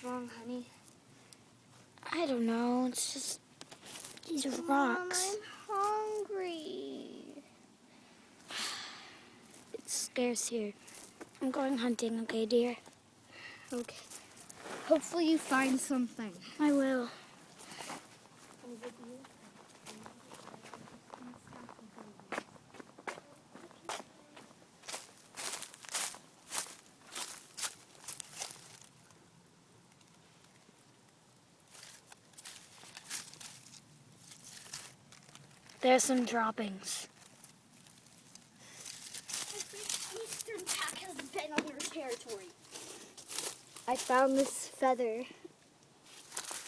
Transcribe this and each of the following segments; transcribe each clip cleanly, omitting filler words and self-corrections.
What's wrong, honey? I don't know. It's just these rocks. Mom, I'm hungry. It's scarce here. I'm going hunting, okay, dear? Okay. Hopefully you find something. I will. There's some droppings. The eastern pack has been on your territory. I found this feather.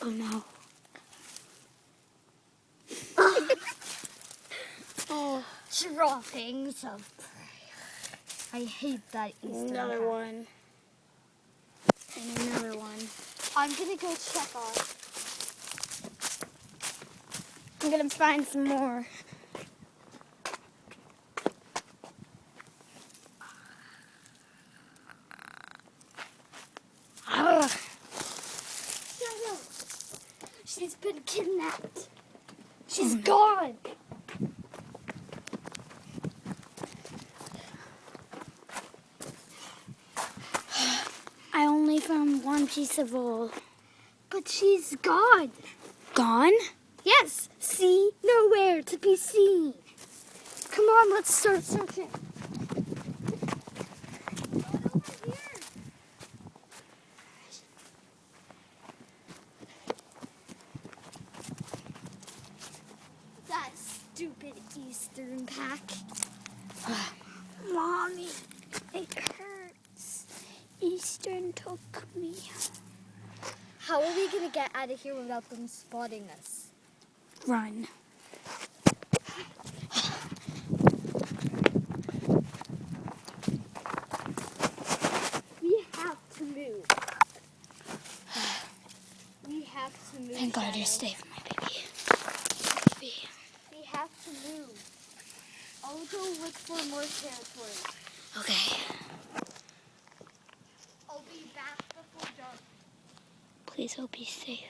Oh no. Oh, droppings of prey. I hate that eastern Another pack. one. And another one. I'm gonna go check on. I'm gonna find some more. Ugh. No. She's been kidnapped. She's gone. I only found one piece of wool. But she's gone. Gone? Yes. See? Nowhere to be seen. Come on, let's start searching. Over here. That stupid eastern pack. Mommy, it hurts. Eastern took me. How are we gonna get out of here without them spotting us? Run. We have to move. We have to move. Thank God Shadow. you're safe, my baby. We have to move. I'll go look for more territory. Okay. I'll be back before dark. Please hope he's safe.